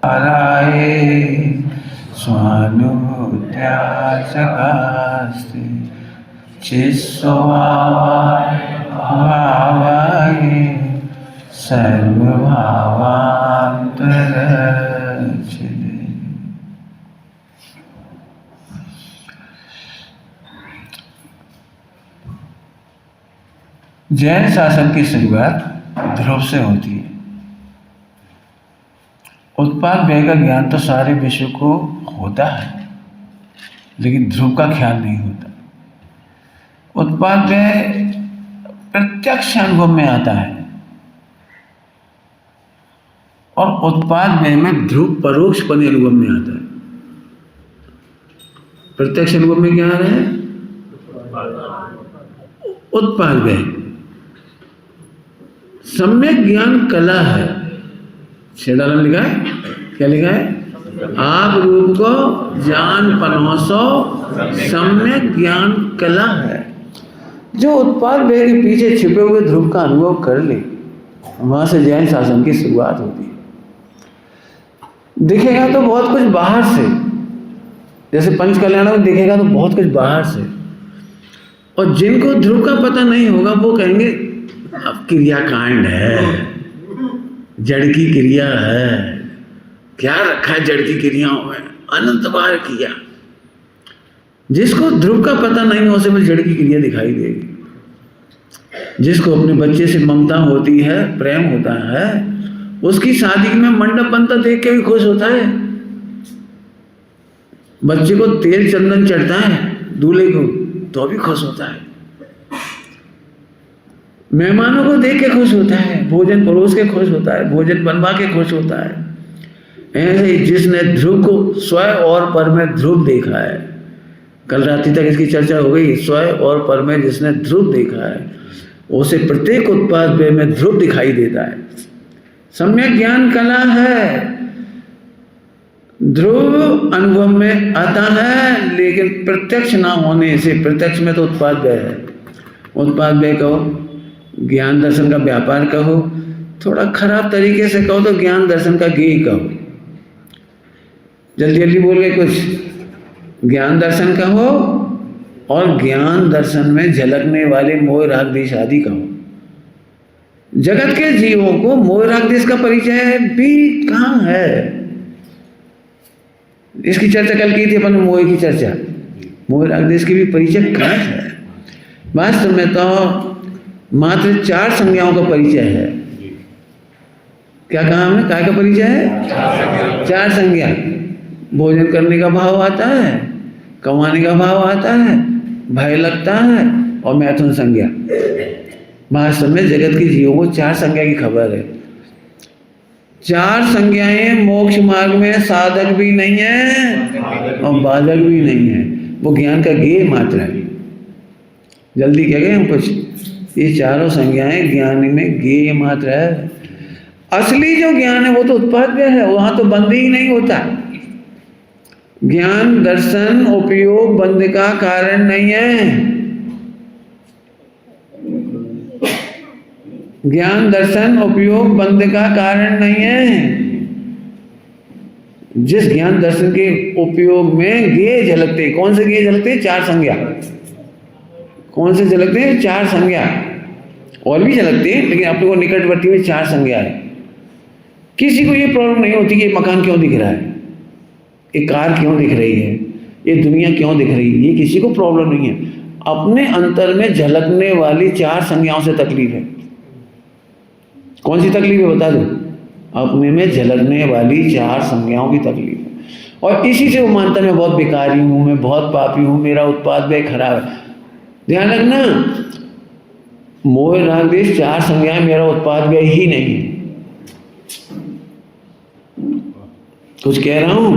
आराये स्वानुभूत्याचकास्ते चित्स्वभावाय भावाये सर्वभावान्तरच्छिदे। जैन शासन की शुरुआत ध्रुव से होती है। उत्पाद व्यय का ज्ञान तो सारे विश्व को होता है, लेकिन ध्रुव का ख्याल नहीं होता। उत्पाद व्यय प्रत्यक्ष अनुभव में आता है और उत्पाद व्यय में ध्रुव परोक्षपने अनुभव में आता है। प्रत्यक्ष अनुभव में क्या आ रहा है? उत्पाद व्यय सम्यक ज्ञान कला है। छेड़ा लिखा है, क्या लिखा है? आप रूप को जान पनोसो सम्यक ज्ञान कला है। जो उत्पाद व्यय के पीछे छिपे हुए ध्रुव का अनुभव कर ले, वहां से जैन शासन की शुरुआत होती है। दिखेगा तो बहुत कुछ बाहर से, जैसे पंच कल्याण में दिखेगा तो बहुत कुछ बाहर से, और जिनको ध्रुव का पता नहीं होगा वो कहेंगे अब क्रियाकांड है, जड़ की क्रिया है, क्या रखा है जड़ की क्रियाओं में, अनंत बार किया। जिसको ध्रुव का पता नहीं हो, उसे भी जड़ की क्रिया दिखाई देगी। जिसको अपने बच्चे से ममता होती है, प्रेम होता है, उसकी शादी में मंडप बनता देख के भी खुश होता है। बच्चे को तेल चंदन चढ़ता है दूल्हे को तो भी खुश होता है। मेहमानों को देख के खुश होता है, भोजन परोस के खुश होता है, भोजन बनवा के खुश होता है। ऐसे ही जिसने ध्रुव को स्वयं और पर में ध्रुव देखा है, कल रात्रि तक इसकी चर्चा हो गई, स्वयं और पर में जिसने ध्रुव देखा है उसे प्रत्येक उत्पाद व्यय में ध्रुव दिखाई देता है। सम्यक ज्ञान कला है। ध्रुव अनुभव में आता है, लेकिन प्रत्यक्ष ना होने से, प्रत्यक्ष में तो उत्पाद व्यय है। उत्पाद व्यय कहो, ज्ञान दर्शन का व्यापार कहो, थोड़ा खराब तरीके से कहो तो ज्ञान दर्शन का गेय कहो। जल्दी जल्दी बोल गए कुछ। ज्ञान दर्शन कहो और ज्ञान दर्शन में झलकने वाले मोह राग देश आदि कहो। जगत के जीवों को मोह राग देश का परिचय भी कहाँ है? इसकी चर्चा कल की थी अपन, मोह की चर्चा। मोह राग देश की भी परिचय कहाँ है? वास्तव में तो मात्र 4 संज्ञाओं का परिचय है। क्या कहा हमने? काय का परिचय है? 4 संज्ञा। भोजन करने का भाव आता है, कमाने का भाव आता है, भय लगता है और मैथुन संज्ञा। वास्तव में जगत के जीवों को 4 संज्ञा की खबर है। 4 संज्ञाएं मोक्ष मार्ग में साधक भी नहीं है और बाधक भी नहीं है, वो ज्ञान का गेय मात्र है। जल्दी कह गए हम कुछ? ये चारों संज्ञाएं ज्ञान में गेय मात्र है। असली जो ज्ञान है वो तो उत्पाद व्यय है, वहां तो बंद ही नहीं होता। ज्ञान दर्शन उपयोग बंद का कारण नहीं है। ज्ञान दर्शन उपयोग बंद का कारण नहीं है। जिस ज्ञान दर्शन के उपयोग में गेय झलकते, कौन से गेय झलकते? 4 संज्ञा। कौन से झलकते हैं? 4 संज्ञा। और भी झलकते हैं, लेकिन आप लोगों को निकटवर्ती में 4 संज्ञा है। किसी को ये प्रॉब्लम नहीं होती कि ये मकान क्यों दिख रहा है, ये कार क्यों दिख रही है, ये दुनिया क्यों दिख रही है, ये किसी को प्रॉब्लम नहीं है। अपने अंतर में झलकने वाली 4 संज्ञाओं से तकलीफ है। कौन सी तकलीफ है बता दो? अपने में झलकने वाली 4 संज्ञाओं की तकलीफ है। और इसी से वो मानता मैं बहुत बेकारी हूँ, मैं बहुत पापी हूँ, मेरा उत्पाद व्यय खराब है। ध्यान रखना, मोह राग देश 4 संज्ञाएं मेरा उत्पाद व्यय ही नहीं है। कुछ कह रहा हूं?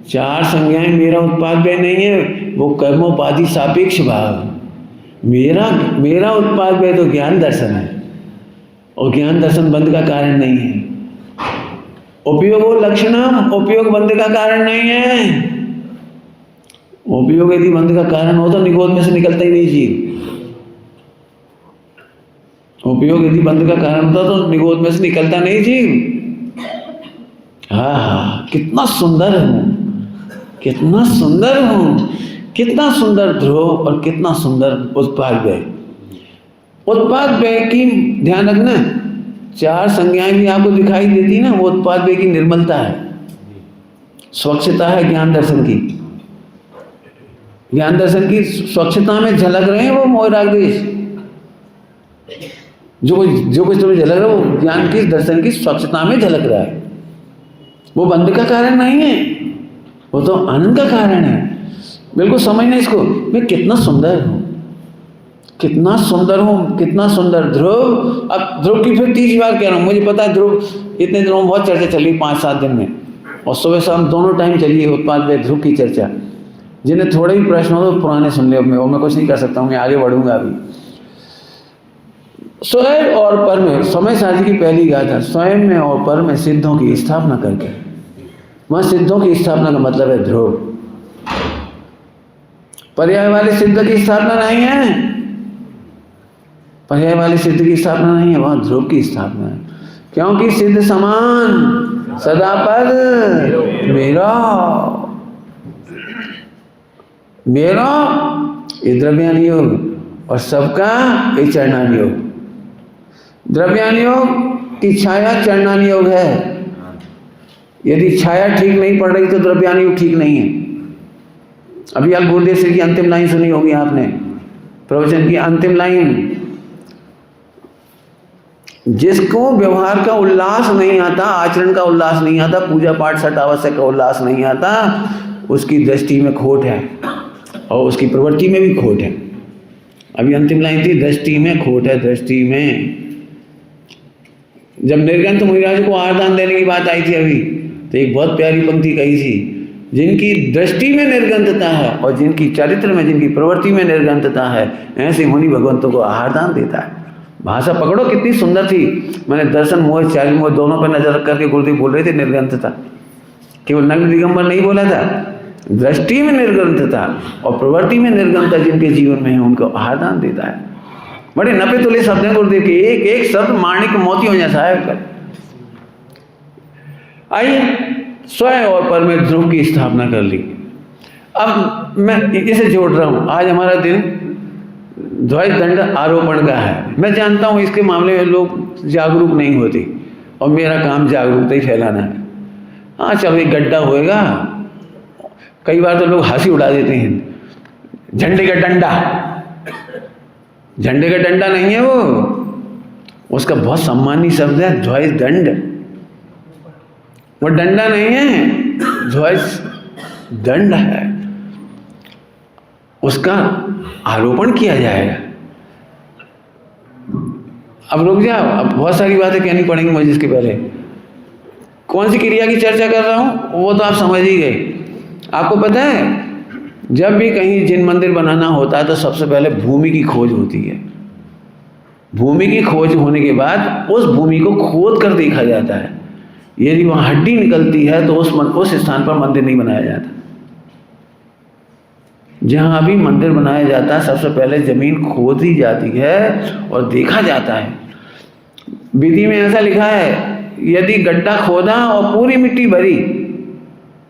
4 संज्ञाएं मेरा उत्पाद व्यय नहीं है, वो कर्मोपाधि सापेक्ष भाव। मेरा उत्पाद व्यय तो ज्ञान दर्शन है, और ज्ञान दर्शन बंद का कारण नहीं है। उपयोगो लक्षणम, उपयोग बंद का कारण नहीं है। उपयोग यदि बंद का कारण हो तो निगोद में से निकलता ही नहीं जीव। उपयोग यदि बंद का कारण होता तो निगोद में से निकलता नहीं जीव। हाँ, कितना सुंदर हूँ, कितना सुंदर हूँ, कितना सुंदर ध्रुव और कितना सुंदर उत्पाद व्यय। उत्पाद व्यय की ध्यान रखना, 4 संज्ञाएं भी आपको दिखाई देती ना, वो उत्पाद व्यय की निर्मलता है, स्वच्छता है ज्ञान दर्शन की। ज्ञान दर्शन की स्वच्छता में झलक रहे हैं वो मोह राग द्वेष। जो कुछ तुम्हें झलक रहा है वो ज्ञान की दर्शन की स्वच्छता में झलक रहा है। वो बंद का कारण नहीं है, वो तो आनंद का कारण है। बिल्कुल समझना इसको, मैं कितना सुंदर हूँ, कितना सुंदर हूँ, कितना सुंदर ध्रुव। अब ध्रुव की फिर 30 बार कह रहा हूँ, मुझे पता है ध्रुव इतने दिनों में बहुत चर्चा चली, 5-7 दिन में, और सुबह शाम दोनों टाइम चली है उत्पाद व्यय ध्रुव की चर्चा। जिन्हें थोड़े भी प्रश्न हो तो पुराने सुन ले, मैं कुछ नहीं कर सकता हूँ, मैं आगे बढ़ूंगा अभी। स्वयं और पर में, समय सारथी की पहली गाथा, स्वयं में और पर में सिद्धों की स्थापना करके। वहां सिद्धों की स्थापना का मतलब है ध्रुव। पर्याय वाले सिद्ध की स्थापना नहीं है, पर्याय वाले सिद्ध की स्थापना नहीं है, वहां ध्रुव की स्थापना है। क्योंकि सिद्ध समान सदा पद मेरा, मेरा ये द्रव्यान योग और सबका ये चरणान योग। द्रव्यान योग की छाया चरणान योग है। यदि छाया ठीक नहीं पड़ रही तो द्रव्यान योग ठीक नहीं है। अभी आप गुरुदेव श्री की अंतिम लाइन सुनी होगी आपने, प्रवचन की अंतिम लाइन, जिसको व्यवहार का उल्लास नहीं आता, आचरण का उल्लास नहीं आता, पूजा पाठ सट आवश्यक का उल्लास नहीं आता, उसकी दृष्टि में खोट है और उसकी प्रवृत्ति में भी खोट है। अभी अंतिम लाइन थी, दृष्टि में खोट है, दृष्टि में। जब निर्गंत मुनिराज को आहारदान देने की बात आई थी अभी, तो एक बहुत प्यारी पंक्ति कही थी, जिनकी दृष्टि में निर्गंतता है और जिनकी चरित्र में, जिनकी प्रवृत्ति में निर्गंतता है, ऐसे मुनि भगवंतों को आहारदान देता है। भाषा पकड़ो कितनी सुंदर थी। मैंने दर्शन मोह चार्य मोह दोनों पर नजर रख करके गुरुदेव बोल रहे थे निर्गंतता, केवल नग्न दिगंबर नहीं बोला था, दृष्टि में निर्गंतता और प्रवृत्ति में निर्गंतता जिनके जीवन में है उनको आहारदान देता है। बड़े नपे तुले शब्द हैं गुरुदेव के, एक एक शब्द माणिक मोतियों जैसा है। आइए, स्वयं और पर में ध्रुव की स्थापना कर ली। अब मैं इसे जोड़ रहा हूं, आज हमारा दिन ध्वज दंड आरोपण का है। मैं जानता हूं इसके मामले में लोग जागरूक नहीं होते और मेरा काम जागरूकता ही फैलाना है। हाँ चलो एक गड्ढा होएगा, कई बार तो लोग हंसी उड़ा देते हैं, झंडे का डंडा, झंडे का डंडा नहीं है वो, उसका बहुत सम्मानी शब्द है ध्वज दंड। वो डंडा नहीं है, ध्वज दंड है, उसका आरोपण किया जाएगा। अब रुक जाओ, अब बहुत सारी बातें कहनी पड़ेंगी मुझे इसके पहले। कौन सी क्रिया की चर्चा कर रहा हूं वो तो आप समझ ही गए। आपको पता है जब भी कहीं जिन मंदिर बनाना होता है तो सबसे पहले भूमि की खोज होती है। भूमि की खोज होने के बाद उस भूमि को खोद कर देखा जाता है। यदि वहाँ हड्डी निकलती है तो उस स्थान पर मंदिर नहीं बनाया जाता। जहाँ भी मंदिर बनाया जाता है सबसे पहले जमीन खोदी जाती है और देखा जाता है। विधि में ऐसा लिखा है, यदि गड्ढा खोदा और पूरी मिट्टी भरी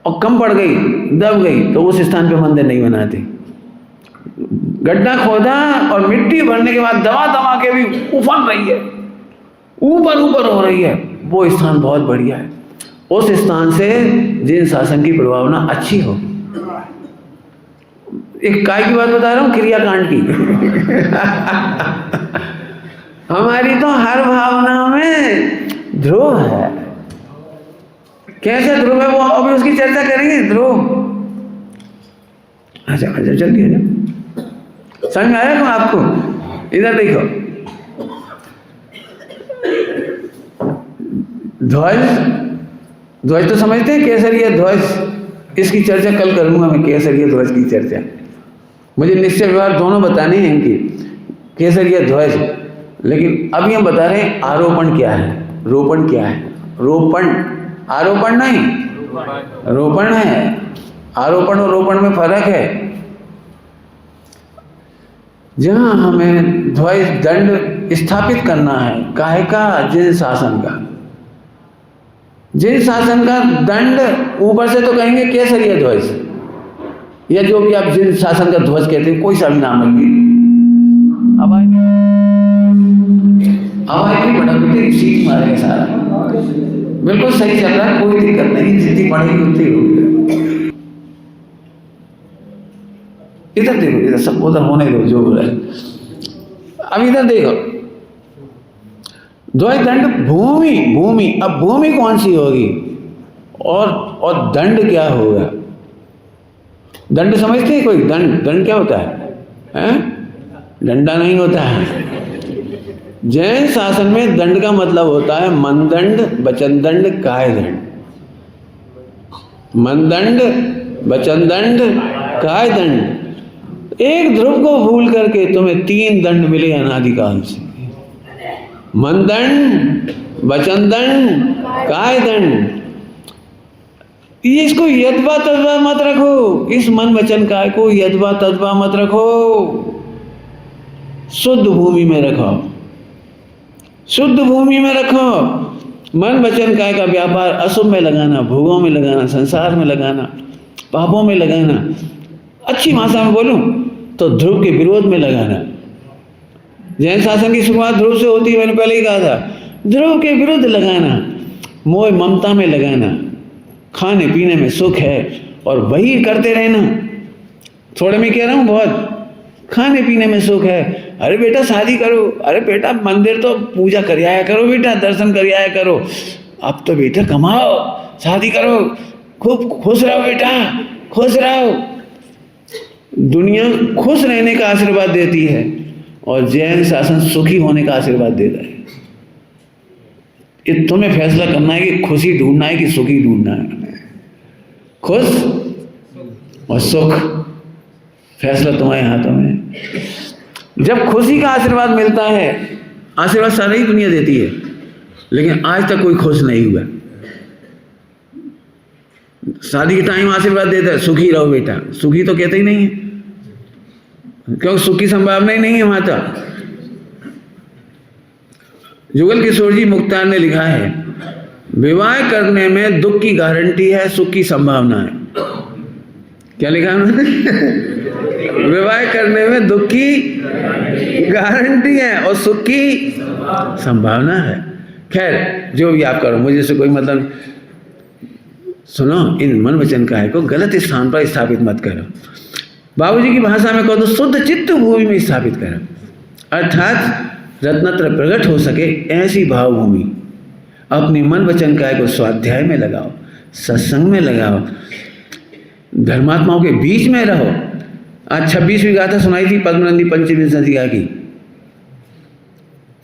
और कम पड़ गई, दब गई, तो उस स्थान पे मंदिर नहीं बनाते। गड्ढा खोदा और मिट्टी भरने के बाद दबा दबा के भी उफन रही है, ऊपर ऊपर हो रही है, वो स्थान बहुत बढ़िया है। उस स्थान से जिन शासन की प्रभावना अच्छी हो। एक काय की बात बता रहा हूँ, क्रियाकांड की। हमारी तो हर भावना में ध्रुव है। कैसे ध्रुव है वो अभी उसकी चर्चा करेंगे। ध्रुव अच्छा अच्छा चलिए, समझ में आया ना आपको? इधर देखो, ध्वज तो समझते हैं, केसरिया ध्वज, इसकी चर्चा कल करूंगा मैं। केसरिया ध्वज की चर्चा मुझे निश्चय व्यवहार दोनों बताने हैं इनकी, केसरिया ध्वज। लेकिन अभी हम बता रहे हैं आरोपण क्या है, रोपण क्या है। रोपण, आरोपण नहीं, रोपण है। आरोपण और रोपण में फर्क है। जहां हमें ध्वज दंड स्थापित करना है, काहे का? जिन शासन का। जिन शासन का दंड ऊपर से तो कहेंगे केसरिया ध्वज, या जो भी आप जिन शासन का ध्वज कहते हैं, कोई सा भी नाम रखिए, हवाई की पटक सीट मारेगा सारा, बिल्कुल सही चल रहा है, कोई दिक्कत नहीं, जितनी पढ़ेगी उतनी होगी। इधर देखो, इधर सब उधर होने दो जो हो रहा है। अब इधर देखो, ध्वज दंड भूमि, भूमि, अब भूमि कौन सी होगी और दंड क्या होगा? दंड समझते हैं कोई? दंड, दंड क्या होता है? डंडा नहीं होता है। जैन शासन में दंड का मतलब होता है मनदंड, वचनदंड, कायदंड। मनदंड, वचनदंड, कायदंड। एक ध्रुव को भूल करके तुम्हें 3 दंड मिले अनादिकाल से, मनदंड, वचनदंड, कायदंड। इसको यद्वा तद्वा मत रखो, इस मन वचन काय को यद्वा तद्वा मत रखो, शुद्ध भूमि में रखो, शुद्ध भूमि में रखो। मन वचन काय का व्यापार अशुभ में लगाना, भोगों में लगाना, संसार में लगाना, पापों में लगाना, अच्छी भाषा में बोलूं तो ध्रुव के विरोध में लगाना। जैन शासन की शुरुआत ध्रुव से होती है, मैंने पहले ही कहा था। ध्रुव के विरुद्ध लगाना, मोह ममता में लगाना, खाने पीने में सुख है और वही करते रहना। थोड़े में कह रहा हूँ, बहुत खाने पीने में सुख है। अरे बेटा शादी करो, अरे बेटा मंदिर तो पूजा कर आया करो, बेटा दर्शन कर आया करो, अब तो बेटा कमाओ, शादी करो, खूब खुश रहो बेटा, खुश रहो। दुनिया खुश रहने का आशीर्वाद देती है और जैन शासन सुखी होने का आशीर्वाद देता है। ये तुम्हें फैसला करना है कि खुशी ढूंढना है कि सुखी ढूंढना है। खुश और सुख, फैसला तुम्हारे हाथों में। जब खुशी का आशीर्वाद मिलता है, आशीर्वाद सारी दुनिया देती है, लेकिन आज तक कोई खुश नहीं हुआ। शादी के टाइम आशीर्वाद देता है, सुखी रहो बेटा, सुखी तो कहते ही नहीं है, क्योंकि सुख की संभावना ही नहीं है वहां तक। जुगल किशोर जी मुख्तार ने लिखा है, विवाह करने में दुख की गारंटी है, सुख की संभावना है। क्या लिखा है? विवाह करने में दुख की गारंटी है और सुख की संभावना है। खैर जो भी आप करो, मुझे से कोई मतलब। सुनो, इन मन वचन काय को गलत स्थान पर स्थापित मत करो। बाबूजी की भाषा में कहो तो शुद्ध चित्त भूमि में स्थापित करो, अर्थात रत्नत्र प्रकट हो सके ऐसी भावभूमि। अपनी मन वचन काय को स्वाध्याय में लगाओ, सत्संग में लगाओ, धर्मात्माओं के बीच में रहो। आज 26वीं गाथा सुनाई थी पद्मनंदी पंचमी संधिका की,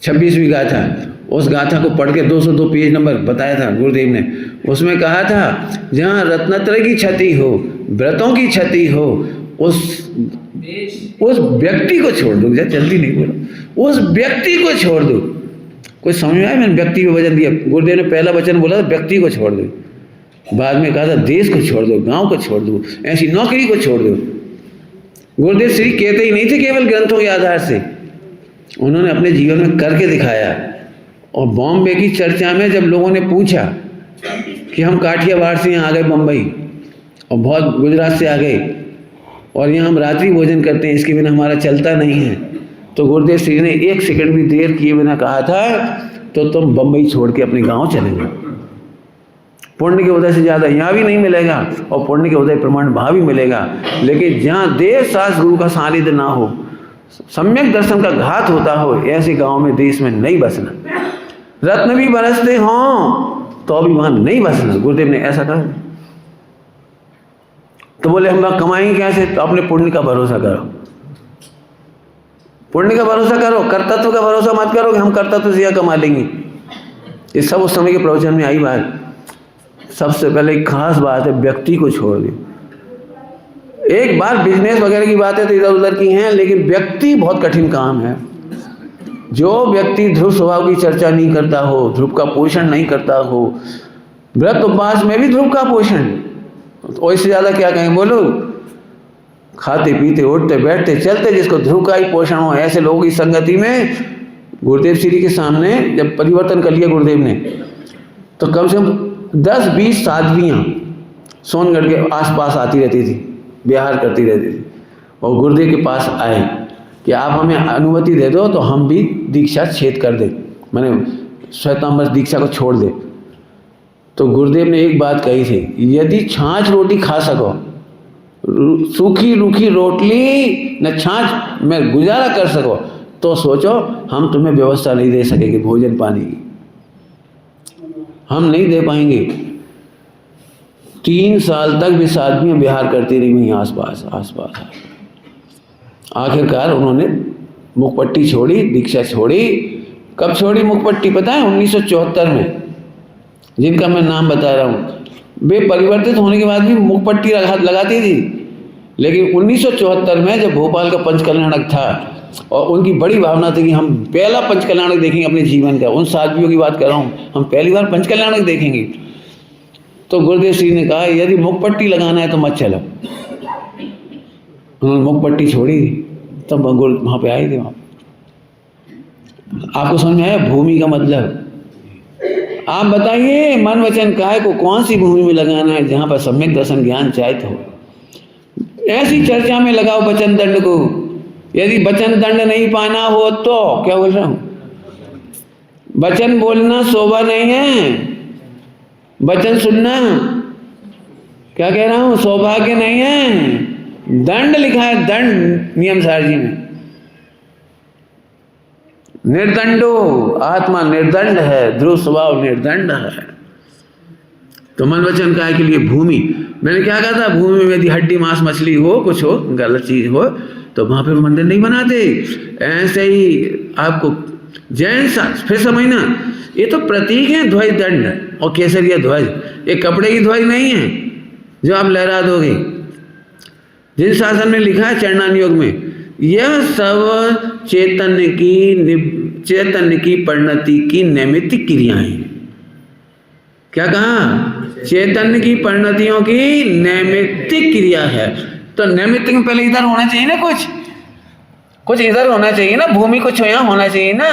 26वीं गाथा। उस गाथा को पढ़ के 202 पेज नंबर बताया था गुरुदेव ने। उसमें कहा था, जहाँ रत्नत्र की क्षति हो, व्रतों की क्षति हो, उस व्यक्ति को छोड़ दो। जल्दी नहीं बोलो, उस व्यक्ति को छोड़ दो। कोई समझ में आया? मैंने व्यक्ति को वचन दिया। गुरुदेव ने पहला वचन बोला था व्यक्ति को छोड़ दो, बाद में कहा था देश को छोड़ दो, गांव को छोड़ दो, ऐसी नौकरी को छोड़ दो। गुरुदेव श्री कहते ही नहीं थे केवल ग्रंथों के आधार से, उन्होंने अपने जीवन में करके दिखाया। और बॉम्बे की चर्चा में जब लोगों ने पूछा कि हम काठियावाड़ से यहाँ आ गए बम्बई, और बहुत गुजरात से आ गए, और यहाँ हम रात्रि भोजन करते हैं, इसके बिना हमारा चलता नहीं है, तो गुरुदेव श्री ने 1 सेकंड भी देर किए बिना कहा था, तो तुम बम्बई छोड़ के अपने गाँव चले जाओ। पुण्य के उदय से ज़्यादा यहाँ भी नहीं मिलेगा, और पुण्य के उदय प्रमाण वहाँ भी मिलेगा। लेकिन जहाँ देश शास्त्र गुरु का सानिध्य ना हो, सम्यक दर्शन का घात होता हो, ऐसे गांव में देश में नहीं बसना। रत्न भी बरसते हों तो भी वहाँ नहीं बसना। गुरुदेव ने ऐसा कहा। तो बोले हम कमाएंगे कैसे? तो अपने पुण्य का भरोसा करो, पुण्य का भरोसा करो, कर्तत्व का भरोसा मत करो कि हम कर्तत्व से कमा लेंगे। ये सब उस समय के प्रवचन में आई बात। सबसे पहले एक खास बात है, व्यक्ति को छोड़ दो। एक बार बिजनेस वगैरह की बातें तो इधर उधर की हैं, लेकिन व्यक्ति बहुत कठिन काम है। जो व्यक्ति ध्रुव स्वभाव की चर्चा नहीं करता हो, ध्रुव का पोषण नहीं करता हो, व्रत उपवास में भी ध्रुव का पोषण, तो इससे ज़्यादा क्या कहें? बोलो, खाते पीते उठते बैठते चलते जिसको ध्रुव का ही पोषण हो, ऐसे लोगों की संगति में गुरुदेव श्री के सामने जब परिवर्तन कर लिया गुरुदेव ने, तो कम से कम 10-20 साध्वियाँ सोनगढ़ के आसपास आती रहती थी, विहार करती रहती थी, और गुरुदेव के पास आए कि आप हमें अनुमति दे दो तो हम भी दीक्षा छेद कर दें, मैंने श्वेतांबर दीक्षा को छोड़ दे। तो गुरुदेव ने एक बात कही थी, यदि छाछ रोटी खा सको, सूखी रूखी रोटली न छाछ में गुजारा कर सको, तो सोचो हम तुम्हें व्यवस्था नहीं दे सकेंगे भोजन पानी की, हम नहीं दे पाएंगे। 3 साल तक भी साधवियाँ विहार करती रही वहीं आसपास आसपास। आखिरकार उन्होंने मुखपट्टी छोड़ी, दीक्षा छोड़ी। कब छोड़ी मुखपट्टी पता है? 1974 में, जिनका मैं नाम बता रहा हूँ। वे परिवर्तित होने के बाद भी मुखपट्टी लगाती थी, लेकिन 1974 में जब भोपाल का पंचकल्याणक था और उनकी बड़ी भावना थी कि हम पहला पंचकल्याणक देखेंगे अपने जीवन का, उन साधवियों की बात कर रहा हूँ, हम पहली बार पंचकल्याणक देखेंगे, तो गुरुदेव श्री ने कहा यदि मुखपट्टी लगाना है तो मत चलो। उन्होंने मुखपट्टी छोड़ी, तब गुरु वहाँ पे आए थे। वहाँ आपको समझ में आया भूमि का मतलब? आप बताइए मन वचन काय को कौन सी भूमि में लगाना है जहाँ पर सम्यक दर्शन ज्ञान चाहिए हो। ऐसी चर्चा में लगाओ वचन दंड को। यदि वचन दंड नहीं पाना हो तो क्या बोल रहा हूँ, वचन बोलना शोभा नहीं है, वचन सुनना क्या कह रहा हूँ सौभाग्य नहीं है। दंड लिखा है, दंड नियम सारजी में, निर्दंडो आत्मा निर्दंड है, ध्रुव स्वभाव निर्दंड है। तो मन वचन काय के लिए भूमि, मैंने क्या कहा था, भूमि में यदि हड्डी मांस मछली हो, कुछ हो, गलत चीज हो, तो वहां पे मंदिर नहीं बनाते। ऐसे ही आपको जैन फिर समझना, ये तो प्रतीक है ध्वज दंड और केसरिया ध्वज, ये कपड़े की ध्वज नहीं है जो आप लहरा दोगे। जिन शासन में लिखा है चरणान योग में, यह सब चैतन्य की परिणति की नैमित्तिक क्रियाएं। क्या कहा? चैतन्य की परिणतियों की नैमित्तिक क्रिया है। तो नैमित्तिक में पहले इधर होना चाहिए ना, कुछ इधर होना चाहिए ना, भूमि कुछ यहाँ होना चाहिए ना।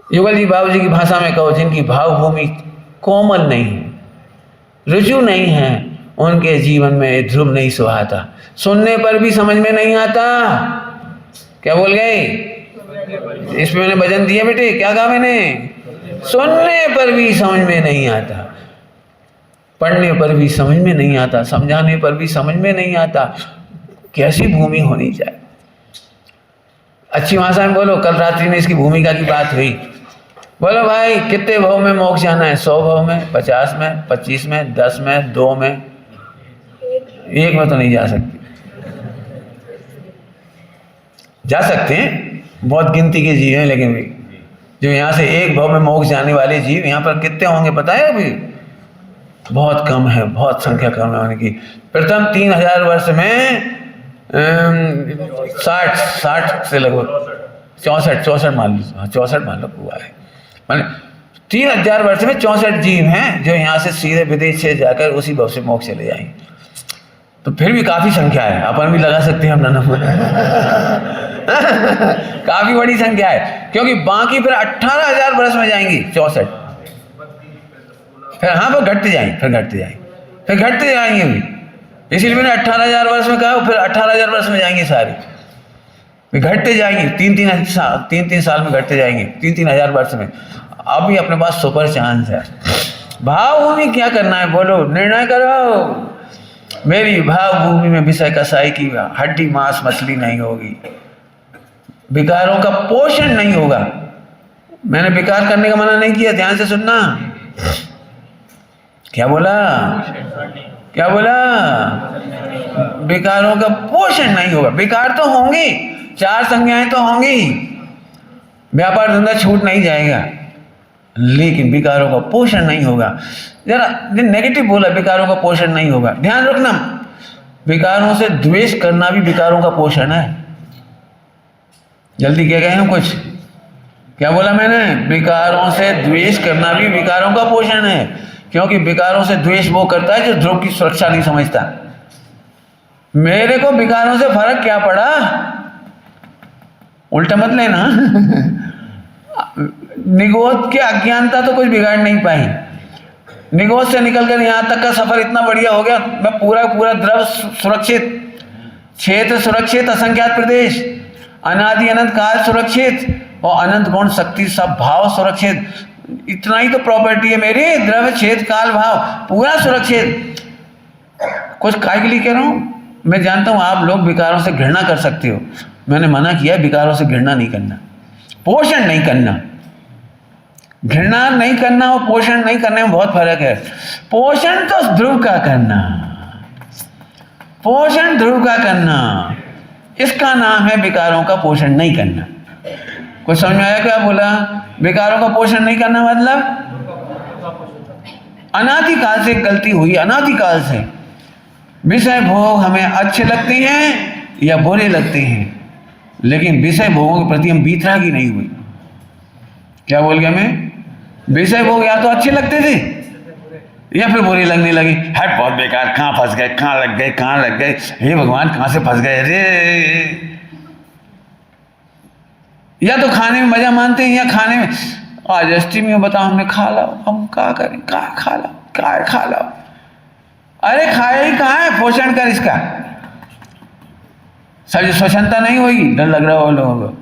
युगल जी बाबू जी की भाषा में कहो, जिनकी भाव भूमि कोमल नहीं है, रुजु नहीं है, उनके जीवन में ध्रुव नहीं सुहाता, सुनने पर भी समझ में नहीं आता। क्या बोल गए? इसमें मैंने भजन दिया बेटे, क्या कहा मैंने? सुनने पर भी समझ में नहीं आता, पढ़ने पर भी समझ में नहीं आता, समझाने पर भी समझ में नहीं आता। कैसी भूमि होनी चाहिए? अच्छी भाषा में बोलो। कल रात्रि में इसकी भूमिका की बात हुई। बोलो भाई कितने भाव में मोक्ष जाना है? 100 भाव में, 50 में, 25 में, 10 में, 2 में, 1 में तो नहीं जा सकते। जा सकते हैं, बहुत गिनती के जीव हैं, लेकिन भी जो यहाँ से 1 भाव में मोक्ष जाने वाले जीव यहाँ पर कितने होंगे पता है? अभी बहुत कम है, बहुत संख्या कम है होने की। प्रथम 3000 वर्ष में 60 से लगभग 64 मान लो, 64 मान लो हुआ है। माने 3000 वर्ष में 64 जीव हैं जो यहाँ से सीधे विदेश से जाकर उसी भाव से मोक्ष चले जाएंगे। तो फिर भी काफी संख्या है, अपन भी लगा सकते हैं अपना नंबर। काफी बड़ी संख्या है, क्योंकि बाकी फिर 18,000 वर्ष में जाएंगी 64, फिर हाँ पर घटते जाएंगे, फिर घटते जाएंगे भी। इसीलिए मैंने 18,000 वर्ष में कहा, फिर 18,000 वर्ष में जाएंगे सारे, घटते जाएंगे। 3-3 साल में घटते जाएंगे, 3-3 हजार वर्ष में। अभी अपने पास सुपर चांस है। भाव भूमि क्या करना है बोलो, निर्णय करो। मेरी भाव भूमि में विषय कसाई की हड्डी मांस मछली नहीं होगी, विकारों का पोषण नहीं होगा। मैंने विकार करने का मना नहीं किया, ध्यान से सुनना। क्या बोला? विकारों का पोषण नहीं होगा। विकार तो होंगे, 4 संज्ञाएं तो होंगी, व्यापार धंधा छूट नहीं जाएगा, लेकिन विकारों का पोषण नहीं होगा। जरा नेगेटिव बोला, विकारों का पोषण नहीं होगा। ध्यान रखना, विकारों से द्वेष करना भी विकारों का पोषण है। जल्दी कह गए हम कुछ? क्या बोला मैंने? विकारों से द्वेष करना भी विकारों का पोषण है, क्योंकि विकारों से द्वेष वो करता है जो ध्रुव की सुरक्षा नहीं समझता। मेरे को विकारों से फर्क क्या पड़ा, उल्टा मत लेना। निगोद के अज्ञानता तो कुछ बिगाड़ नहीं पाई, निगोद से निकलकर यहाँ तक का सफर इतना बढ़िया हो गया, मैं पूरा द्रव सुरक्षित, क्षेत्र सुरक्षित, असंख्यात प्रदेश, अनादि अनंत काल सुरक्षित और अनंत गुण शक्ति सब भाव सुरक्षित। इतना ही तो प्रॉपर्टी है मेरी, द्रव्य क्षेत्र काल भाव पूरा सुरक्षित। कुछ काय के लिए कह रहा हूँ, मैं जानता हूँ आप लोग विकारों से घृणा कर सकते हो, मैंने मना किया विकारों से घृणा नहीं करना, पोषण नहीं करना। घृणा नहीं करना और पोषण नहीं करने में बहुत फर्क है। पोषण तो ध्रुव का करना, पोषण ध्रुव का करना, इसका नाम है विकारों का पोषण नहीं करना। कुछ समझ में आया क्या बोला? विकारों का पोषण नहीं करना मतलब अनादिकाल से गलती हुई, अनादिकाल से विषय भोग हमें अच्छे लगते हैं या बुरे लगते हैं, लेकिन विषय भोगों के प्रति हम बीतरागी नहीं हुई। क्या बोल गया मैं? विषय भोग या तो अच्छे लगते थे या फिर बुरे लगने लगे। हट बहुत बेकार, कहाँ फंस गए, कहाँ लग गए, कहाँ लग गए, हे भगवान कहाँ से फंस गए रे। या तो खाने में मजा मानते हैं या खाने में, आज अष्टमी में बताओ हमने खा लाओ, हम क्या करें, कहाँ खा लाओ, क्या खा लाओ। अरे खाया ही कहाँ है, पोषण कर इसका। सब स्वच्छता नहीं होगी, डर लग रहा हो लोगों को,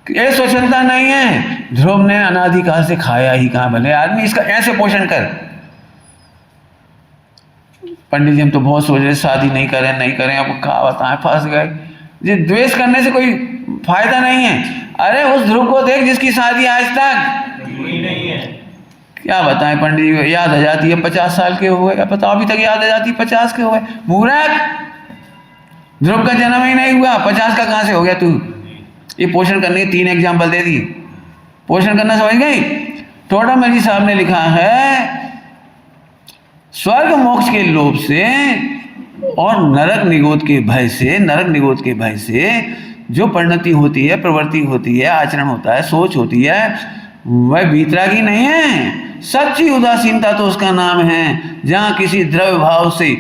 ये स्वच्छता नहीं है। ध्रुव ने अनादिकाल से खाया ही कहाँ, भले आदमी इसका ऐसे पोषण कर। पंडित जी हम तो बहुत सोच रहे शादी नहीं करें नहीं करें, अब क्या बताएं, फंस गए जी। द्वेष करने से कोई फायदा नहीं है। अरे उस ध्रुव को देख जिसकी शादी आज तक नहीं है। क्या बताएं पंडित जी, याद आ जाती है 50 साल के हो गए, पता अभी तक याद आ जाती है 50 के हो गए। मूर्ख, ध्रुव का जन्म ही नहीं हुआ, 50 का कहाँ से हो गया तू? ये पोषण करने के 3 एग्जाम्पल दे दी। पोषण करना समझ गई? टोडामल जी साहब ने लिखा है, स्वर्ग मोक्ष के लोभ से और नरक निगोद के भय से, नरक निगोद के भय से जो परिणति होती है, प्रवृत्ति होती है, आचरण होता है, सोच होती है, वह बीतरागी नहीं है। सच्ची उदासीनता तो उसका नाम है, जहाँ किसी द्रव्य भाव से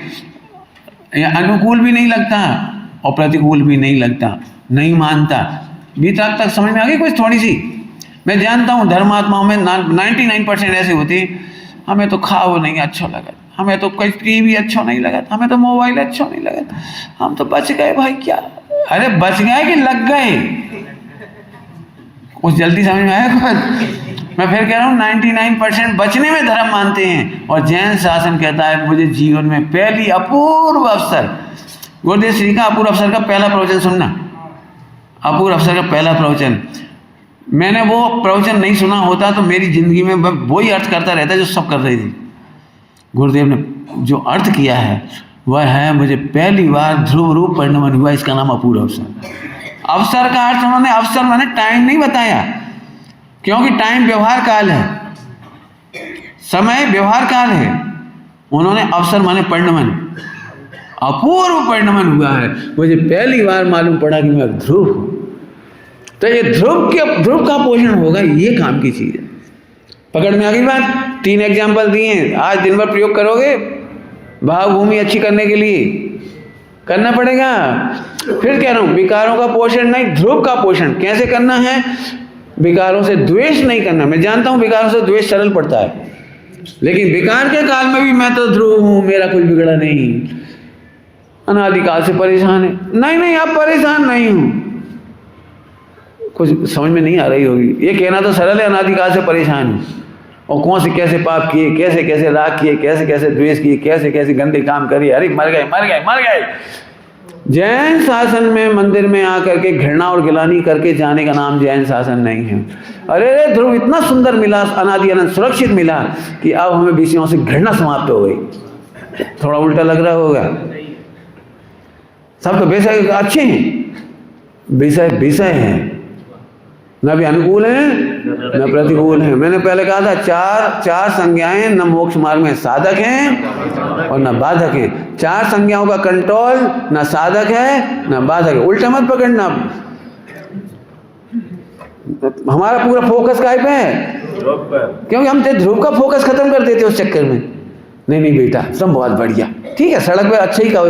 अनुकूल भी नहीं लगता और प्रतिकूल भी नहीं लगता, नहीं मानता। बीतराग तक समझ में आ गई कुछ थोड़ी सी? मैं जानता हूँ धर्मात्माओं में 99% ऐसे होती, हमें तो खाओ नहीं अच्छा लगा, हमें तो कोई टीवी अच्छा नहीं लगा, हमें तो मोबाइल अच्छा नहीं लगा, हम तो बच गए भाई। क्या? अरे बच गए कि लग गए? कुछ जल्दी समझ में आया कुछ? मैं फिर कह रहा हूँ 99% बचने में धर्म मानते हैं। और जैन शासन कहता है मुझे जीवन में पहली अपूर्व अवसर, गुरुदेव श्री का अपूर्व अवसर का पहला प्रवचन सुनना, अपूर्व अवसर का पहला प्रवचन। मैंने वो प्रवचन नहीं सुना होता तो मेरी जिंदगी में वही अर्थ करता रहता जो सब कर रही थी। गुरुदेव ने जो अर्थ किया है वह है, मुझे पहली बार ध्रुव रूप परिणमन हुआ, इसका नाम अपूर्व अवसर। अवसर का अर्थ उन्होंने, अवसर माने टाइम नहीं बताया, क्योंकि टाइम व्यवहार काल है, समय व्यवहार काल है। उन्होंने अवसर माने परिणमन, अपूर्व परिणमन हुआ है, मुझे पहली बार मालूम पड़ा कि मैं ध्रुव हूं। तो ये ध्रुव का पोषण होगा, ये काम की चीज है। पकड़ में आ गई बात? 3 एग्जाम्पल दिए, आज दिन भर प्रयोग करोगे, भावभूमि अच्छी करने के लिए करना पड़ेगा। फिर कह रहा हूं विकारों का पोषण नहीं, ध्रुव का पोषण कैसे करना है? विकारों से द्वेष नहीं करना। मैं जानता हूं विकारों से द्वेष सरल पड़ता है, लेकिन विकार के काल में भी मैं तो ध्रुव हूं, मेरा कुछ बिगड़ा नहीं, अनादिकाल से परेशान है। नहीं, आप परेशान नहीं हूं। कुछ समझ में नहीं आ रही होगी। ये कहना तो सरल है, अनादिकाल से परेशान हूं, और कौन से कैसे पाप किए, कैसे कैसे राग किए, कैसे कैसे द्वेष किए, कैसे कैसे गंदे काम करे, अरे मर गए। जैन शासन में मंदिर में आकर के घृणा और गिलानी करके जाने का नाम जैन शासन नहीं है। अरे ध्रुव इतना सुंदर मिला, अनादि अनंत सुरक्षित मिला कि अब हमें विषयों से घृणा समाप्त हो गई। थोड़ा उल्टा लग रहा होगा। सब तो विषय अच्छे हैं, विषय हैं, न भी अनुकूल है न प्रतिकूल है। मैंने पहले कहा था चार संज्ञाएं न मोक्ष मार्ग में साधक हैं और न बाधक हैं। 4 संज्ञाओं का कंट्रोल न साधक है न बाधक है। उल्टा मत पकड़ना। हमारा पूरा फोकस काय पे है? क्योंकि हम ध्रुव का फोकस खत्म कर देते उस चक्कर में। नहीं बेटा सब बहुत बढ़िया, ठीक है, सड़क पे अच्छा ही कहो।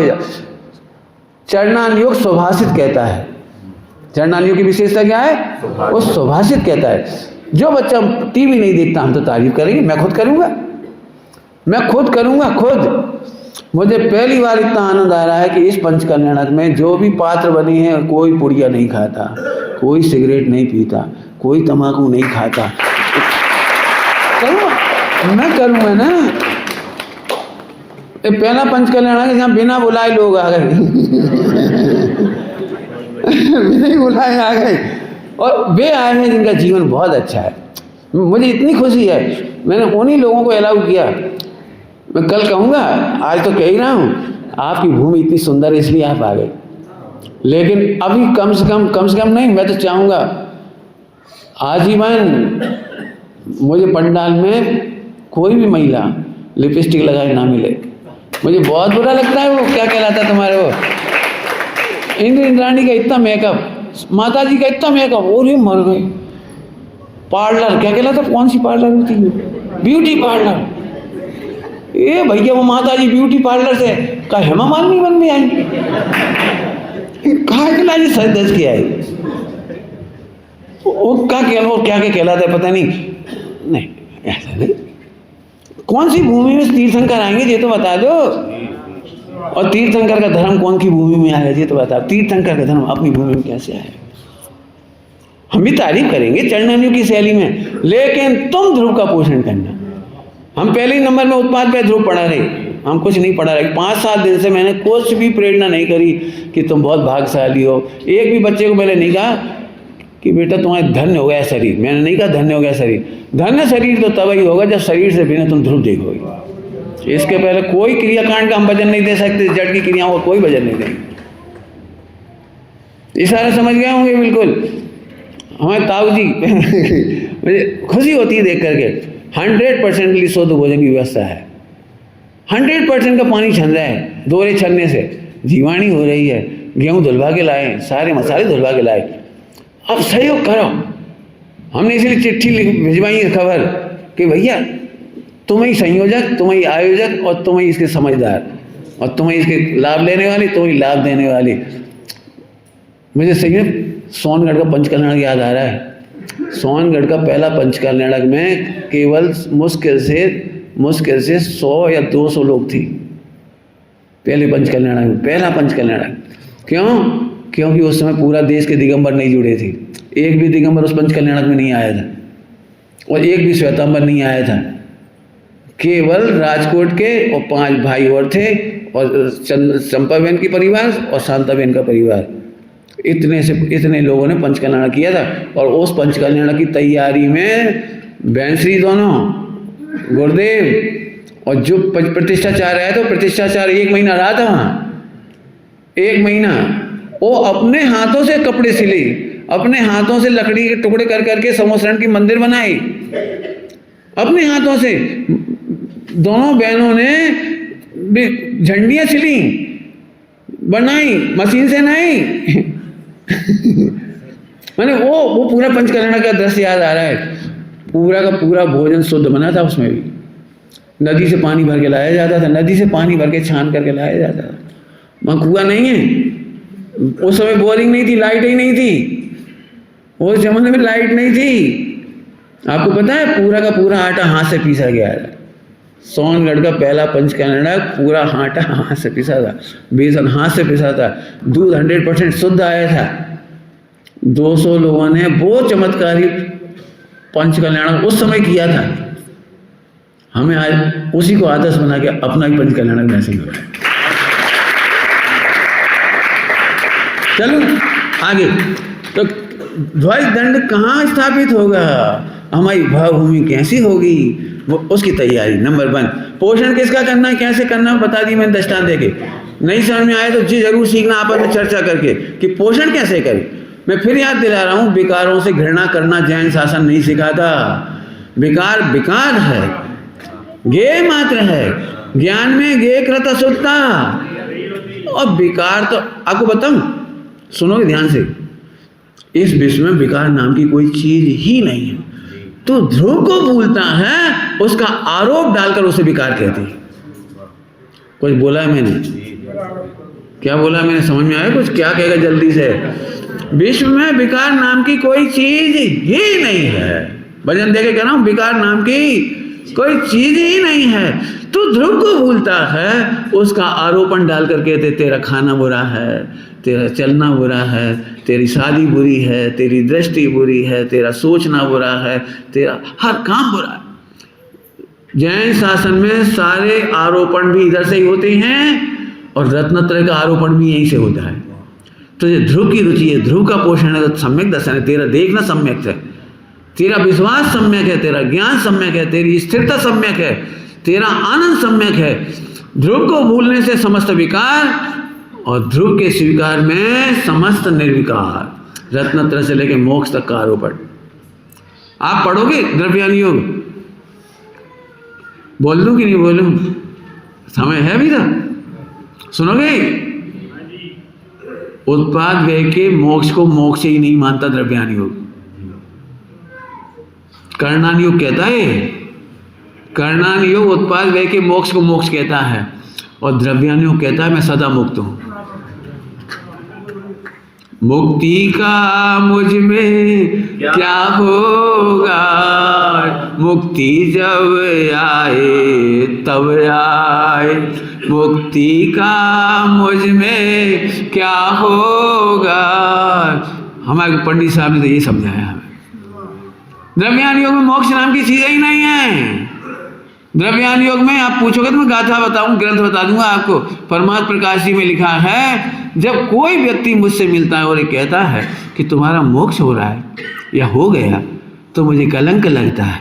चरणानुयोग सुभाषित कहता है। चरणानुयोग की विशेषता क्या है? वो सुभाषित कहता है। जो बच्चा टीवी नहीं देखता हम तो तारीफ करेंगे, मैं खुद करूंगा। मैं खुद करूँगा, खुद। मुझे पहली बार इतना आनंद आ रहा है कि इस पंचकल्याणक में जो भी पात्र बने हैं, कोई पुड़िया नहीं खाता, कोई सिगरेट नहीं पीता, कोई तम्बाकू नहीं खाता। करूँगा, मैं करूँगा ना। ये पहला पंचकल्याणक है जहाँ बिना बुलाए लोग आ गए बिना ही बुलाए आ गए, और वे आए हैं जिनका जीवन बहुत अच्छा है। मुझे इतनी खुशी है, मैंने उन्हीं लोगों को अलाउ किया। मैं कल कहूँगा, आज तो कह ही रहा हूँ, आपकी भूमि इतनी सुंदर है इसलिए आप आ गए, लेकिन अभी कम से कम नहीं, मैं तो चाहूँगा आजीवन मुझे पंडाल में कोई भी महिला लिपस्टिक लगाए ना मिले। मुझे बहुत बुरा लगता है। वो क्या कहलाता तुम्हारे, वो इंद्राणी का इतना मेकअप, माता जी का इतना मेकअप, और ये मर गए। पार्लर क्या कहलाता, कौन सी पार्लर होती है, ब्यूटी पार्लर। ये भैया वो माता जी ब्यूटी पार्लर से का हेमा मालिनी बन में आई, कहा के लाजी सच दस के आई। वो क्या कहलाता है पता नहीं ऐसा नहीं। कौन सी भूमि में तीर्थंकर आएंगे ये तो बता दो, और तीर्थंकर का धर्म कौन की भूमि में आया ये तो बता। तीर्थंकर का धर्म अपनी भूमि में कैसे आया? हम भी तारीफ करेंगे चरणनियों की शैली में, लेकिन तुम ध्रुव का पोषण करना। हम पहले ही नंबर में उत्पाद पे ध्रुव पढ़ा रहे, हम कुछ नहीं पढ़ा रहे। 5-7 दिन से मैंने कुछ भी प्रेरणा नहीं करी कि तुम बहुत भाग्यशाली हो। एक भी बच्चे को मैंने नहीं कहा कि बेटा तुम्हारा धन्य हो गया शरीर। मैंने नहीं कहा धन्य हो गया शरीर। धन्य शरीर तो तब ही होगा जब शरीर से बिना तुम ध्रुव देखोगे। इसके पहले कोई क्रियाकांड का हम वजन नहीं दे सकते, जड़ की क्रियाओं का कोई वजन नहीं देंगे। इशारा समझ गए होंगे बिल्कुल। हमारे ताऊ जी मुझे खुशी होती है देख करके। 100% के लिए शुद्ध भोजन की व्यवस्था है। 100% का पानी छन रहा है, दोहरे छलने से जीवाणी हो रही है। गेहूँ धुलवा के लाए, सारे मसाले धुलवा के लाए। अब सहयोग करो। हमने इसलिए चिट्ठी भिजवाई है खबर कि भैया तुम ही संयोजक, तुम ही आयोजक, और तुम ही इसके समझदार, और तुम ही इसके लाभ लेने वाली, तुम ही लाभ देने वाली। मुझे सही में सोनगढ़ का पंचकल्याणक याद आ रहा है। सोनगढ़ का पहला पंचकल्याणक में केवल मुश्किल से 100 या 200 लोग थी। पहले पंचकल्याणक में, पहला पंचकल्याणक। क्यों? क्योंकि उस समय पूरा देश के दिगंबर नहीं जुड़े थे। एक भी दिगंबर उस पंचकल्याणक में नहीं आया था, और एक भी श्वेतांबर नहीं आया था। केवल राजकोट के और 5 भाई और थे, और चंपाबेन की परिवार और शांताबेन का परिवार। इतने लोगों ने पंचकल्याणक किया था। और उस पंचकल्याणक की तैयारी में बैंश्री दोनों गुरुदेव और जो प्रतिष्ठाचार्य आया तो प्रतिष्ठाचार्य 1 महीना रहा था वहाँ। 1 महीना वो अपने हाथों से कपड़े सिले, अपने हाथों से लकड़ी के टुकड़े कर करके समोसरण की मंदिर बनाई, अपने हाथों से। दोनों बहनों ने झंडियाँ सिली, बनाई, मशीन से नहीं मैंने वो पूरा पंचकल्याणक का दृश्य याद आ रहा है। पूरा का पूरा भोजन शुद्ध बना था। उसमें भी नदी से पानी भर के लाया जाता था, नदी से पानी भर के छान करके लाया जाता था। वहाँ कुआं नहीं है, उस समय बोरिंग नहीं थी, लाइट ही नहीं थी। उस जमाने में लाइट नहीं थी। आपको पता है पूरा का पूरा आटा हाथ से पीसा गया है। सोनगढ़ का पहला पंचकल्याणक पूरा आटा हाथ से पिसा था, बेसन हाथ से पिसा था, दूध 100% शुद्ध आया था। 200 लोगों ने वो चमत्कारी पंचकल्याणक उस समय किया था। हमें आज उसी को आदर्श बना के अपना ही पंचकल्याणक मैसेज हो रहा है। चलो आगे। तो ध्वज दंड कहाँ स्थापित होगा, हमारी भावभूमि कैसी होगी, वो उसकी तैयारी। नंबर 1 पोषण किसका करना है, कैसे करना है, बता दी मैंने दृष्टांत देके। नहीं समझ में आए तो जी जरूर सीखना आपस में चर्चा करके कि पोषण कैसे करें। मैं फिर याद दिला रहा हूँ, विकारों से घृणा करना जैन शासन नहीं सिखाता। विकार विकार है, ज्ञेय मात्र है। ज्ञान में ज्ञेय कृत अशुद्धता, और विकार तो आपको बताऊं, सुनोगे ध्यान से, इस विश्व में विकार नाम की कोई चीज ही नहीं है। तो ध्रुव को भूलता है, उसका आरोप डालकर उसे विकार कहते हैं। कुछ बोला है मैंने, क्या बोला मैंने, समझ में आया कुछ, क्या कहेगा जल्दी से। विश्व में विकार नाम की कोई चीज ही नहीं है। भजन देके कह रहा हूं, विकार नाम की कोई चीज ही नहीं है। तो ध्रुव को भूलता है उसका आरोपण डाल कर कहते तेरा खाना बुरा है, तेरा चलना बुरा है, तेरी शादी बुरी है, तेरी दृष्टि बुरी है, तेरा सोचना बुरा है, तेरा हर काम बुरा है। जैन शासन में सारे आरोपण भी इधर से ही होते हैं और रत्नत्रय का आरोपण भी यहीं से होता है। तो ये ध्रुव की रुचि है, ध्रुव का पोषण है, तो सम्यक दर्शन है, तेरा देखना सम्यक है, तेरा विश्वास सम्यक है, तेरा ज्ञान सम्यक है, तेरी स्थिरता सम्यक है, तेरा आनंद सम्यक है। ध्रुव को भूलने से समस्त विकार और ध्रुव के स्वीकार में समस्त निर्विकार, रत्नत्रय से लेकर मोक्ष तक का आरोपण। आप पढ़ोगे द्रव्यान योग? बोल दूं कि नहीं बोलूं? समय है अभी तक? सुनोगे? उत्पाद व्यय के मोक्ष को मोक्ष ही नहीं मानता द्रव्यान योग। कर्णान योग कहता है, कर्णान योग उत्पाद व्यय के मोक्ष को मोक्ष कहता है और द्रव्यान योग कहता है मैं सदा मुक्त हूं। मुक्ति का मुझ में क्या होगा, मुक्ति जब आए तब आए, मुक्ति का मुझ में क्या होगा। हमारे पंडित साहब ने तो ये समझाया हमें। द्रव्यान योग में मोक्ष नाम की चीज ही नहीं है। द्रव्यान योग में आप पूछोगे तो मैं गाथा बताऊं, ग्रंथ बता दूंगा आपको। परमात्म प्रकाश जी में लिखा है, जब कोई व्यक्ति मुझसे मिलता है और ये कहता है कि तुम्हारा मोक्ष हो रहा है या हो गया, तो मुझे कलंक लगता है।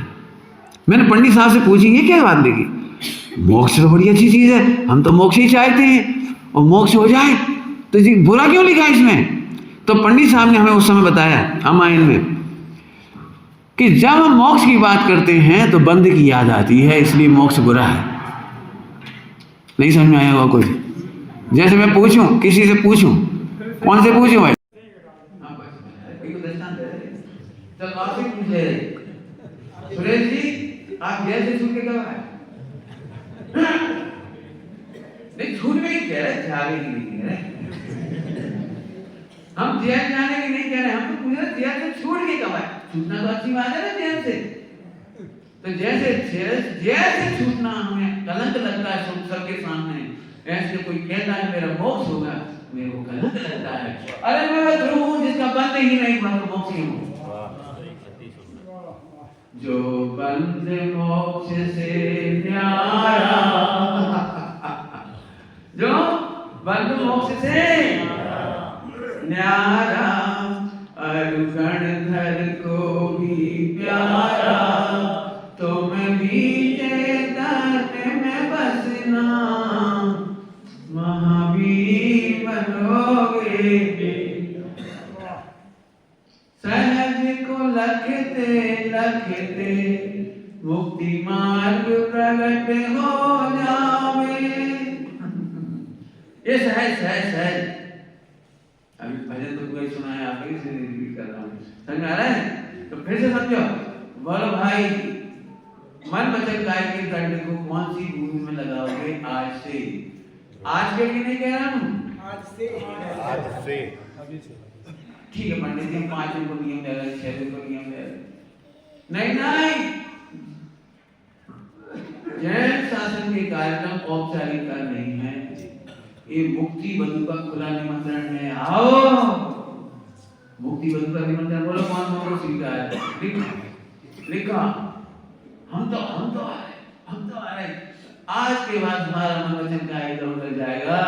मैंने पंडित साहब से पूछी ये क्या बात लिखी? मोक्ष तो बड़ी अच्छी चीज है, हम तो मोक्ष ही चाहते हैं, और मोक्ष हो जाए तो जी बुरा क्यों लिखा है इसमें? तो पंडित साहब ने हमें उस समय बताया रामायण में कि जब हम मोक्ष की बात करते हैं तो बंद की याद आती है, इसलिए मोक्ष बुरा है। नहीं समझ में आया होगा कुछ? जैसे मैं पूछूं, किसी से पूछूं, कौन से पूछूं भाई? चल आपसे पूछ ले रहे, सुरेश जी आप जैसे छूट के कब आए? नहीं छूट में ही कह रहे, जाने की नहीं कह रहे, हम जेल जाने की नहीं कह रहे, हम तो पूछ रहे जेल से छूट के कब आए? छूटना तो अच्छी बात है ना जेल से। तो जैसे जेल से छूटना हमें कलंक लगता है सबके सामने, ऐसे कोई कहता है मेरा मोक्ष होगा, मेरे को कलंक लगता है। अरे मैं ध्रुव हूं जिसका बंद ही नहीं हुआ तो मोक्ष ही हूं। जो बंद मोक्ष से न्यारा, जो बंद मोक्ष से न्यारा, अरुगण धर को भी प्यारा, तुम भी चेतन में बसना, महावीर बनोगे। सहज को लखते लखते मुक्ति मार्ग प्रगट हो जावे। ये सहज सहज सहज, अभी भजन तो कोई सुना है, आप से रिपीट कर रहा हूँ, समझ में आ रहा है? तो फिर से समझो, बोलो भाई मन वचन काया के दंड को कौन सी भूमि में लगाओगे? आज से। आज के लिए नहीं कह रहा हूँ, आज से। आज से ठीक है पंडित जी, 5 दिन को नियम दे रहे, 6 दिन को नियम दे रहे, नहीं नहीं। जैन शासन के कार्यक्रम औपचारिकता नहीं है, ये मुक्ति बंधु का खुला निमंत्रण है, आओ। मुक्ति बंधु का निमंत्रण बोलो, कौन कौन स्वीकार है? लिखा हम तो आ रहे। आज के बाद हमारा मन वचन का इधर उधर जाएगा।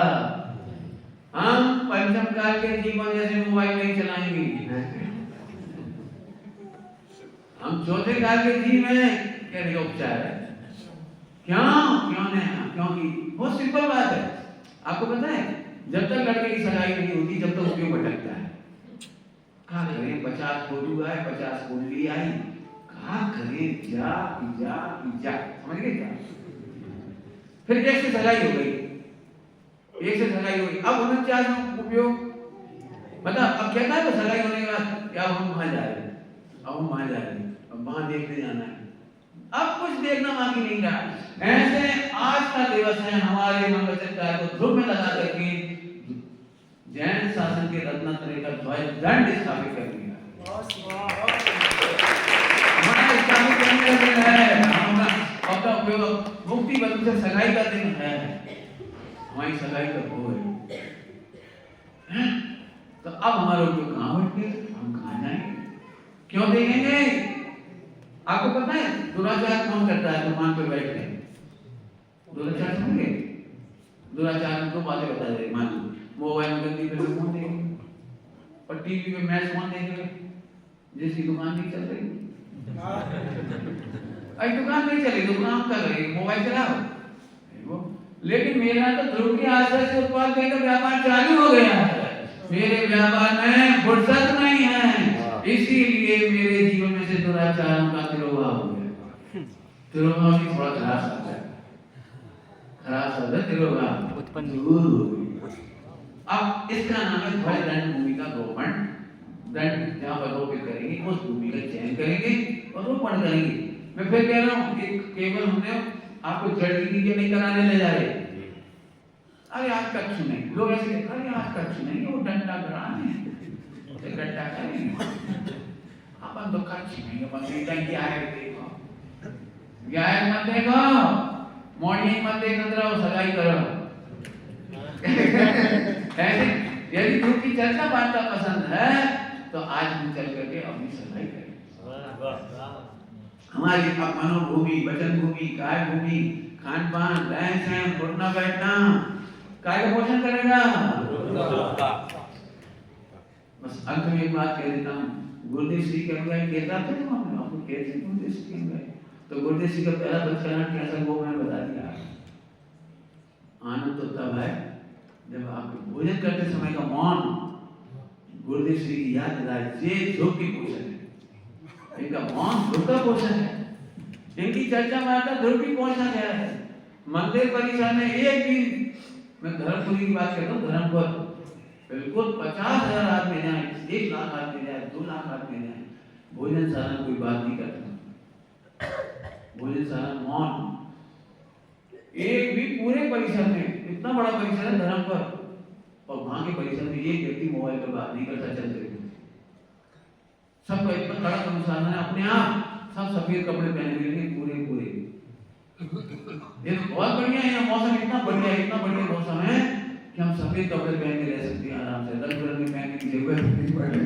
हम पंचम काल के जीवन जैसे मोबाइल नहीं चलाएंगे, हम चौथे काल के जीवन में क्या उपचार है? क्यों नहीं? क्योंकि बहुत सिंपल बात है। आपको पता है जब तक लड़के की सगाई नहीं होती तब तक क्यों भटकता है? क्या करें, 50 फोटो आए, 50 कुंडली आई, क्या करें, जा समझ गए क्या? फिर एक से सगाई हो गई, अब 49 में उपयोग बता। अब कहता है वो सगाई होने के बाद क्या हम वहां जा रहे हैं, अब वहां देखने जाना है, अब कुछ देखना बाकी नहीं रहा। ऐसे आज का दिवस है हमारे मन वचन काया को ध्रुव में लगा करके जैन शासन के रत्नत्रय का ध्वज दंड स्थापित कर दिया। हमारा स्थापित करने का दिन है, अपना उपयोग मुक्ति बंधु से सगाई का दिन है, हमारी सगाई कब हो है? तो अब हमारे ऊपर कहाँ बैठे, हम कहाँ जाएंगे, क्यों देखेंगे? आपको पता है दुराचार कौन करता है? दुकान पे बैठ के दुराचार समझे? दुराचार को बातें बता दे, मान लो मोबाइल में गंदी फिल्म कौन देखेगा, और टीवी पे मैच कौन देखेगा? जिसकी दुकान नहीं चल रही, अरे दुकान नहीं चली, दुकान कर रही, मोबाइल चलाओ। लेकिन मेरा तो ध्रुव की आशा से उत्पाद का व्यापार चालू हो गया है, मेरे व्यापार में फुर्सत नहीं है, इसीलिए मेरे जीवन में से दुराचारों का तिरोभाव हो गया। तिरोभाव भी थोड़ा खराब शब्द है, खराब शब्द है तिरोभाव। अब इसका नाम है ध्वज दंड भूमि का रोपण। दंड जहाँ पर रोपित करेंगे उस भूमि का चयन करेंगे और रोपण करेंगे। मैं फिर कह रहा हूँ कि केवल हमने आपको जड़ की नहीं कराने ले जा रहे, अरे आज कच्छ नहीं, लोग ऐसे कहते अरे आज कच्छ नहीं, वो डंडा कराने गड्ढा करेंगे, अपन तो कच्छ नहीं, अपन सीधा क्या है देखो, गाय मत देखो, मॉर्निंग मत देखो, जरा सगाई करो। यदि ध्रुव की चर्चा वार्ता पसंद है तो आज हम चल करके अपनी सगाई करें। हमारी मनोभूमि, वचन भूमि, काय भूमि, खान पान, रहन सहन, उठना बैठना काय का पोषण करेगा? बस अंत में एक बात कह देता हूँ, गुरुदेव श्री के अनुयायी कहता था तो हमने आपको कैसे गुरुदेव श्री के अनुयायी, तो गुरुदेव श्री का पहला बचकाना कैसा वो मैंने बता दिया। आनंद तो तब है जब आप भोजन करते समय का मौन गुरुदेव श्री की याद दिलाए, ये ध्रुव की पोषण है, इनका मौन ध्रुव का पोषण है, इनकी चर्चा में आता ध्रुव की पोषण है। मंदिर परिसर में एक भी, मैं धर्मपुरी की बात करता हूँ, धर्मपुर बिल्कुल 50,000 आदमी जाए, 1 लाख आदमी जाए, 2 लाख आदमी जाए, भोजनशाला कोई बात नहीं करता, भोजनशाला मौन। एक भी पूरे परिसर में, इतना बड़ा परिसर है धर्मपुर, और वहां के परिसर में एक व्यक्ति मोबाइल पर बात नहीं करता चलते हुए। सबका इतना कड़क अनुशासन है, अपने आप सब सफेद कपड़े पहने हुए हैं पूरे पूरे। ये तो बहुत बढ़िया है, मौसम इतना बढ़िया मौसम है कि हम सफेद कपड़े पहन के रह सकते हैं आराम से, रंग बिरंगे पहनने की जरूरत नहीं पड़े।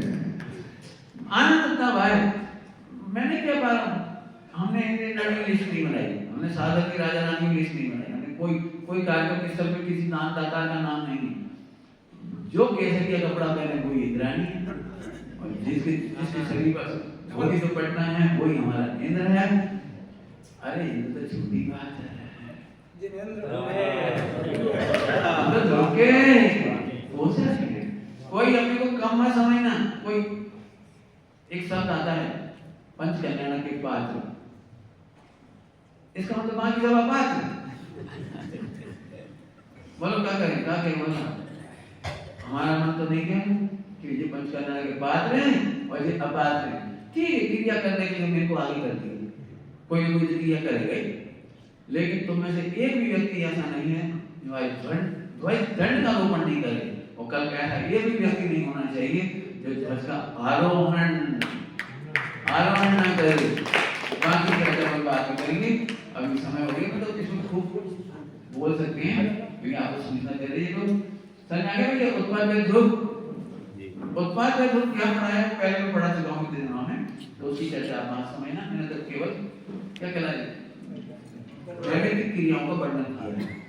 आनंद था भाई, मैं नहीं कह पा रहा हूँ, हमने इंडियन लिस्ट नहीं बनाई, हमने सागर की राजा रानी की लिस्ट नहीं बनाई, हमने कोई कार्यक्रम के स्थल पे किसी दान दाता का नाम नहीं, जो केसरिया कपड़ा पहने वही इंद्राणी है, और जिसके शरीर पर वही तो पटना है वही हमारा इंद्र है। अरे इंद्र तो छोटी बात है, कोई अपने को कम मत समझना। कोई एक शब्द आता है पंचकल्याण के पात्र, इसका मतलब मां की जवाब पात्र, बोलो क्या करें बोलो, हमारा मन तो नहीं है कि ये पंचकल्याण के पात्र हैं और ये अपात्र हैं। ठीक है, क्रिया करने के लिए मेरे को आगे कर दिया, कोई ना कोई क्रिया करेगा, लेकिन तुम में से एक भी व्यक्ति ऐसा नहीं है जो ध्वज दंड का रोपण नहीं करे। और कल कहा था ये भी व्यक्ति नहीं होना चाहिए जो ध्वज का आरोहण ना करे। बाकी चर्चा हम बाद में करेंगे, अभी समय हो गया, मतलब इसमें खूब बोल सकते हैं क्योंकि आपको सुनना दे रही है। तो समझ आ गया भैया, उत्पाद ध्रुव क्या पढ़ा है पहले में पढ़ा चुका हूँ कितने दिनों में, तो उसकी चर्चा आप बात समझना। मैंने तो केवल क्या कहला है, क्रियाओं का वर्णन किया है।